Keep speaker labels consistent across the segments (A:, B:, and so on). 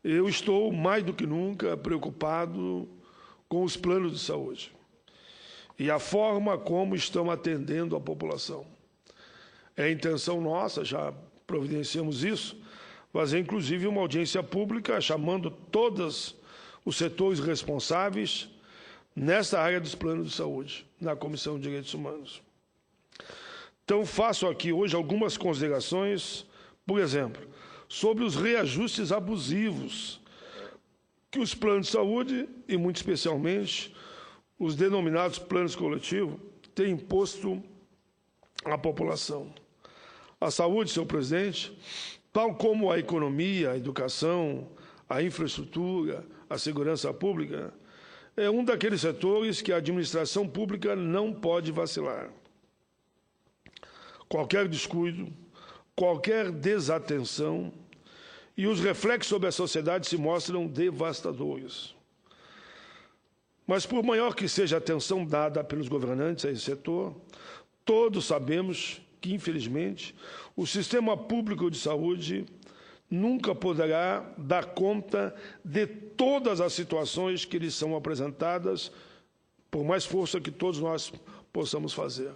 A: eu estou mais do que nunca preocupado com os planos de saúde e a forma como estão atendendo a população. É intenção nossa, já providenciamos isso, fazer inclusive uma audiência pública chamando todos os setores responsáveis nessa área dos planos de saúde, na Comissão de Direitos Humanos. Então, faço aqui hoje algumas considerações, por exemplo, sobre os reajustes abusivos que os planos de saúde, e muito especialmente os denominados planos coletivos, têm imposto à população. A saúde, senhor presidente, tal como a economia, a educação, a infraestrutura, a segurança pública, é um daqueles setores que a administração pública não pode vacilar. Qualquer descuido, qualquer desatenção, e os reflexos sobre a sociedade se mostram devastadores. Mas, por maior que seja a atenção dada pelos governantes a esse setor, todos sabemos que, infelizmente, o sistema público de saúde nunca poderá dar conta de todas as situações que lhes são apresentadas, por mais força que todos nós possamos fazer.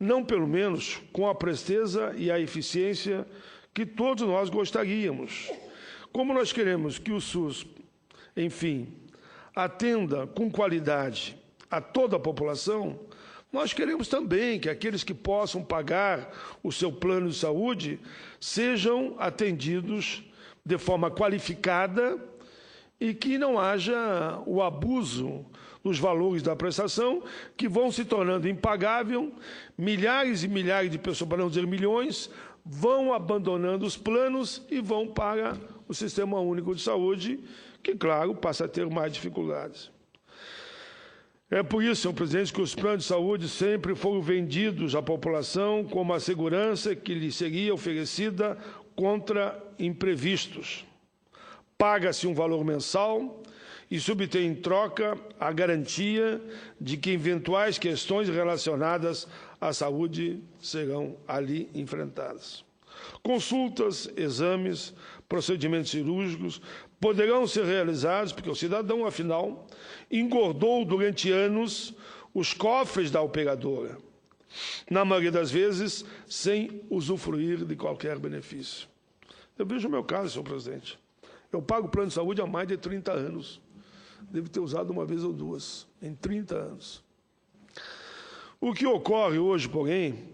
A: Não, pelo menos, com a presteza e a eficiência que todos nós gostaríamos. Como nós queremos que o SUS, enfim, atenda com qualidade a toda a população, nós queremos também que aqueles que possam pagar o seu plano de saúde sejam atendidos de forma qualificada e que não haja o abuso dos valores da prestação, que vão se tornando impagável, milhares e milhares de pessoas, para não dizer milhões, vão abandonando os planos e vão para o Sistema Único de Saúde, que, claro, passa a ter mais dificuldades. É por isso, senhor presidente, que os planos de saúde sempre foram vendidos à população como a segurança que lhe seria oferecida contra imprevistos. Paga-se um valor mensal e se obtém em troca a garantia de que eventuais questões relacionadas à saúde serão ali enfrentadas. Consultas, exames, procedimentos cirúrgicos poderão ser realizados, porque o cidadão, afinal, engordou durante anos os cofres da operadora, na maioria das vezes, sem usufruir de qualquer benefício. Eu vejo o meu caso, senhor presidente. Eu pago plano de saúde há mais de 30 anos. Devo ter usado uma vez ou duas, em 30 anos. O que ocorre hoje, porém,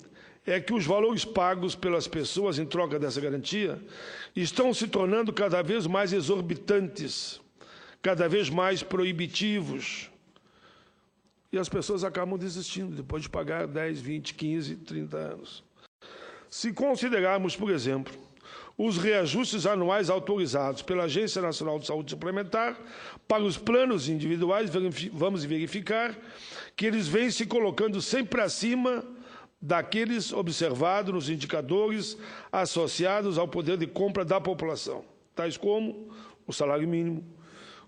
A: é que os valores pagos pelas pessoas em troca dessa garantia estão se tornando cada vez mais exorbitantes, cada vez mais proibitivos. E as pessoas acabam desistindo depois de pagar 10, 20, 15, 30 anos. Se considerarmos, por exemplo, os reajustes anuais autorizados pela Agência Nacional de Saúde Suplementar para os planos individuais, vamos verificar que eles vêm se colocando sempre acima daqueles observados nos indicadores associados ao poder de compra da população, tais como o salário mínimo,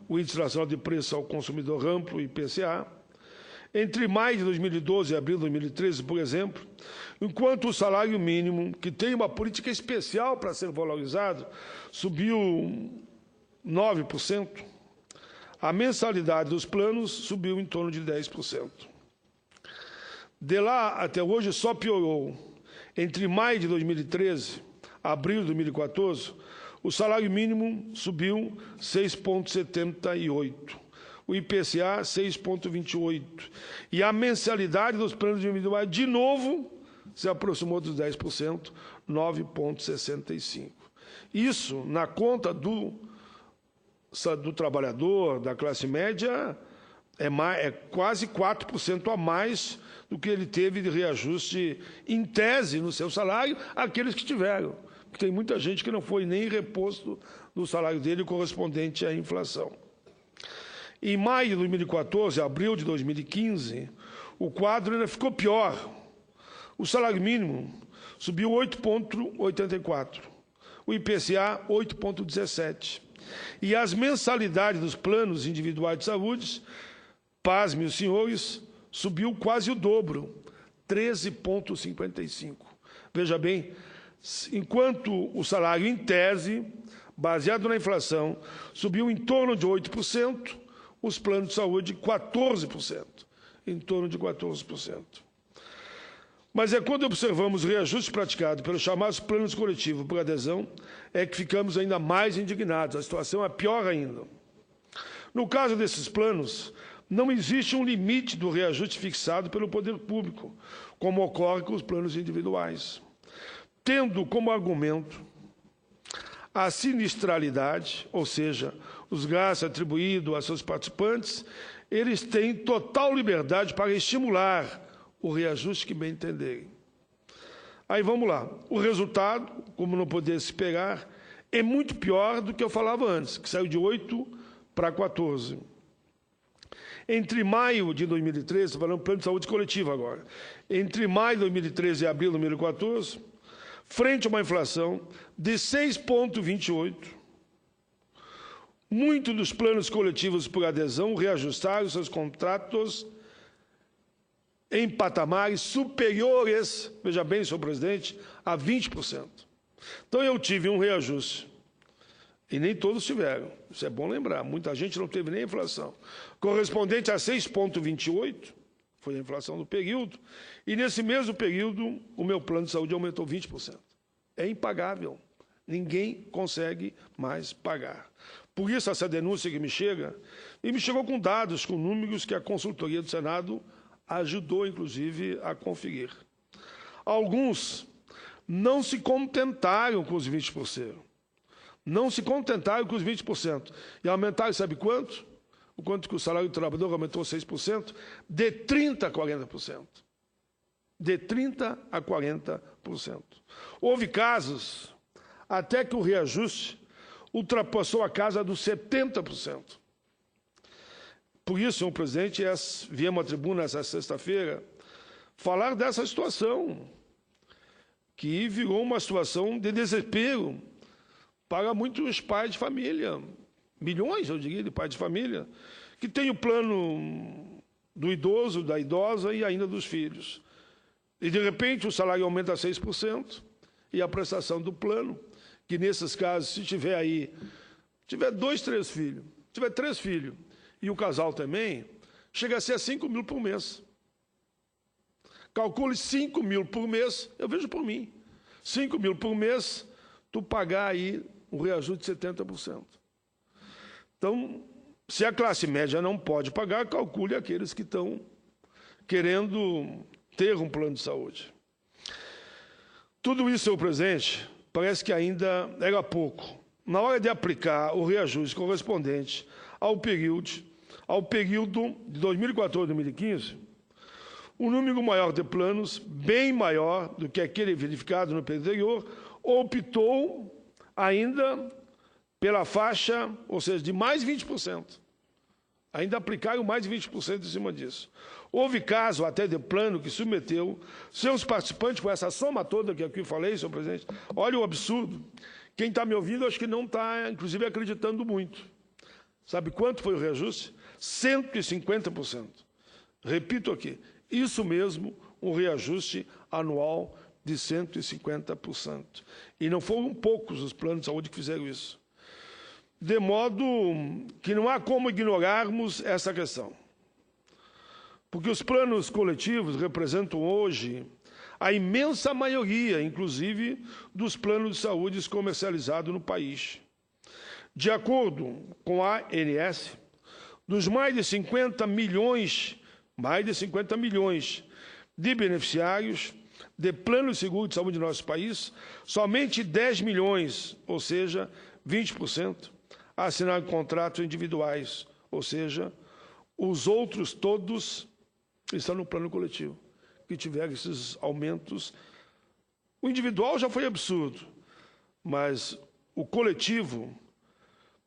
A: o Índice Nacional de Preço ao Consumidor Amplo, IPCA. Entre maio de 2012 e abril de 2013, por exemplo, enquanto o salário mínimo, que tem uma política especial para ser valorizado, subiu 9%, a mensalidade dos planos subiu em torno de 10%. De lá até hoje só piorou. Entre maio de 2013 e abril de 2014, o salário mínimo subiu 6,78%. O IPCA 6,28%. E a mensalidade dos planos individuais, de novo, se aproximou dos 10%, 9,65%. Isso, na conta do trabalhador, da classe média, é quase 4% a mais do que ele teve de reajuste em tese no seu salário, aqueles que tiveram. Porque tem muita gente que não foi nem reposto do salário dele correspondente à inflação. Em maio de 2014, abril de 2015, o quadro ainda ficou pior. O salário mínimo subiu 8,84%, o IPCA 8,17%. E as mensalidades dos planos individuais de saúde, pasme os senhores, subiu quase o dobro, 13,55%. Veja bem, enquanto o salário em tese baseado na inflação, subiu em torno de 8%, os planos de saúde 14%, em torno de 14%. Mas é quando observamos o reajuste praticado pelos chamados planos coletivos por adesão, é que ficamos ainda mais indignados. A situação é pior ainda. No caso desses planos, não existe um limite do reajuste fixado pelo poder público, como ocorre com os planos individuais, tendo como argumento a sinistralidade, ou seja, os gastos atribuídos a seus participantes, eles têm total liberdade para estimular o reajuste que bem entenderem. Aí vamos lá. O resultado, como não poderia se esperar, é muito pior do que eu falava antes, que saiu de 8 para 14. Entre maio de 2013, falando plano de saúde coletivo agora, entre maio de 2013 e abril de 2014, frente a uma inflação de 6,28%, muitos dos planos coletivos por adesão reajustaram seus contratos em patamares superiores, veja bem, senhor presidente, a 20%. Então, eu tive um reajuste, e nem todos tiveram, isso é bom lembrar, muita gente não teve nem inflação, correspondente a 6,28%, foi a inflação do período, e nesse mesmo período, o meu plano de saúde aumentou 20%. É impagável, ninguém consegue mais pagar. Por isso, essa denúncia que me chega, e me chegou com dados, com números que a consultoria do Senado ajudou, inclusive, a conferir. Alguns não se contentaram com os 20%. Não se contentaram com os 20%. E aumentaram, sabe quanto? O quanto que o salário do trabalhador aumentou 6%? De 30% a 40%. De 30% a 40%. Houve casos até que o reajuste ultrapassou a casa dos 70%. Por isso, senhor presidente, viemos à tribuna essa sexta-feira falar dessa situação, que virou uma situação de desespero para muitos pais de família, milhões, eu diria, de pais de família, que têm o plano do idoso, da idosa e ainda dos filhos. E, de repente, o salário aumenta a 6% e a prestação do plano, que nesses casos, se tiver aí, tiver 2, 3 filhos, tiver 3 filhos, e o casal também, chega a ser 5 mil por mês. Calcule 5 mil por mês, eu vejo por mim. 5 mil por mês, tu pagar aí um reajuste de 70%. Então, se a classe média não pode pagar, calcule aqueles que estão querendo ter um plano de saúde. Tudo isso, senhor presidente, parece que ainda era pouco. Na hora de aplicar o reajuste correspondente ao período de 2014 a 2015, o número maior de planos, bem maior do que aquele verificado no período anterior, optou ainda pela faixa, ou seja, de mais 20%. Ainda aplicaram mais de 20% em cima disso. Houve caso até de plano que submeteu seus participantes com essa soma toda que aqui falei, senhor presidente. Olha o absurdo. Quem está me ouvindo, acho que não está, inclusive, acreditando muito. Sabe quanto foi o reajuste? 150%. Repito aqui, isso mesmo, um reajuste anual de 150%. E não foram poucos os planos de saúde que fizeram isso. De modo que não há como ignorarmos essa questão. Porque os planos coletivos representam hoje a imensa maioria, inclusive, dos planos de saúde comercializados no país. De acordo com a ANS, dos mais de 50 milhões de beneficiários de plano de seguro de saúde no nosso país, somente 10 milhões, ou seja, 20%, assinaram contratos individuais, ou seja, os outros todos estão no plano coletivo, que tiveram esses aumentos. O individual já foi absurdo, mas o coletivo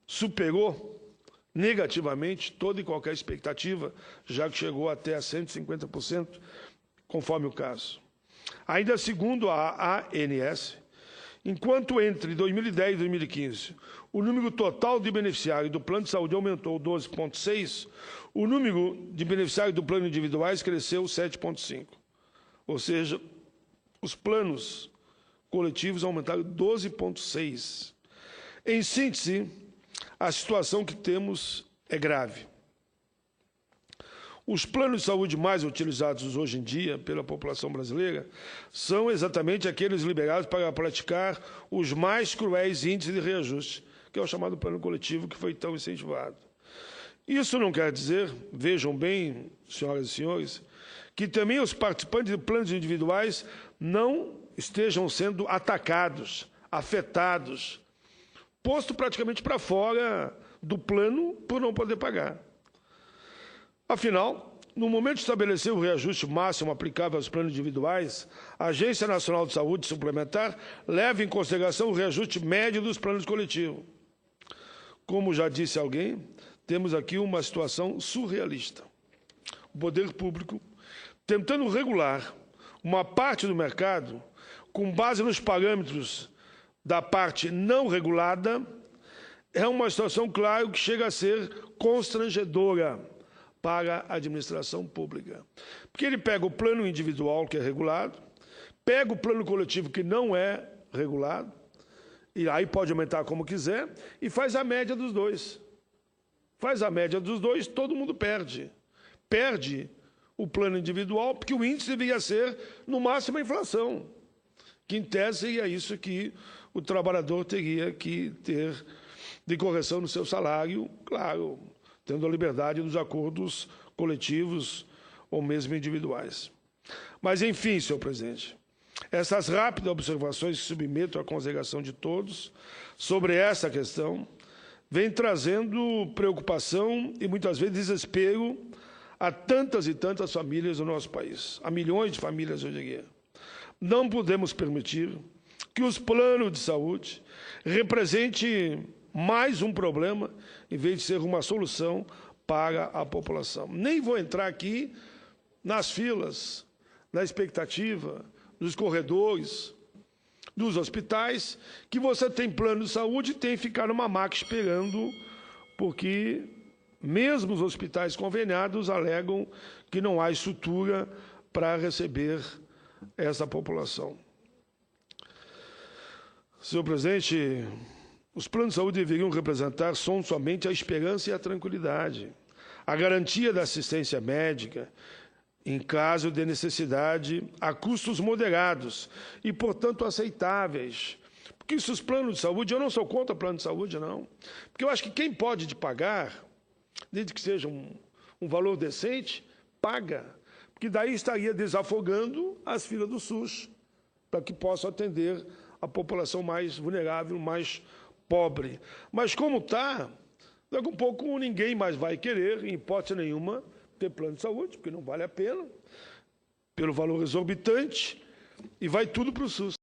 A: superou negativamente toda e qualquer expectativa, já que chegou até a 150%, conforme o caso. Ainda segundo a ANS, enquanto entre 2010 e 2015 o número total de beneficiários do plano de saúde aumentou 12,6%, o número de beneficiários do plano individuais cresceu 7,5%. Ou seja, os planos coletivos aumentaram 12,6%. Em síntese, a situação que temos é grave. Os planos de saúde mais utilizados hoje em dia pela população brasileira são exatamente aqueles liberados para praticar os mais cruéis índices de reajuste, que é o chamado plano coletivo, que foi tão incentivado. Isso não quer dizer, vejam bem, senhoras e senhores, que também os participantes de planos individuais não estejam sendo atacados, afetados, posto praticamente para fora do plano por não poder pagar. Afinal, no momento de estabelecer o reajuste máximo aplicável aos planos individuais, a Agência Nacional de Saúde Suplementar leva em consideração o reajuste médio dos planos coletivos. Como já disse alguém, temos aqui uma situação surrealista. O poder público, tentando regular uma parte do mercado, com base nos parâmetros da parte não regulada, é uma situação, claro, que chega a ser constrangedora para a administração pública. Porque ele pega o plano individual, que é regulado, pega o plano coletivo, que não é regulado, e aí pode aumentar como quiser, e faz a média dos dois. Faz a média dos dois, todo mundo perde. Perde o plano individual, porque o índice deveria ser, no máximo, a inflação, que, em tese, seria isso que o trabalhador teria que ter de correção no seu salário, claro, tendo a liberdade dos acordos coletivos ou mesmo individuais. Mas, enfim, senhor presidente, essas rápidas observações que submeto à consideração de todos sobre essa questão vêm trazendo preocupação e, muitas vezes, desespero a tantas e tantas famílias do nosso país, a milhões de famílias, eu diria. Não podemos permitir que os planos de saúde representem mais um problema, em vez de ser uma solução para a população. Nem vou entrar aqui nas filas, na expectativa, nos corredores, dos hospitais, que você tem plano de saúde e tem que ficar numa maca esperando, porque mesmo os hospitais conveniados alegam que não há estrutura para receber essa população. Senhor presidente, os planos de saúde deveriam representar somente a esperança e a tranquilidade, a garantia da assistência médica em caso de necessidade a custos moderados e, portanto, aceitáveis. Porque esses planos de saúde, eu não sou contra plano de saúde, não. Porque eu acho que quem pode pagar, desde que seja um valor decente, paga. Porque daí estaria desafogando as filas do SUS, para que possa atender a população mais vulnerável, mais pobre. Mas como está, daqui a um pouco ninguém mais vai querer, em hipótese nenhuma, ter plano de saúde, porque não vale a pena, pelo valor exorbitante, e vai tudo para o SUS.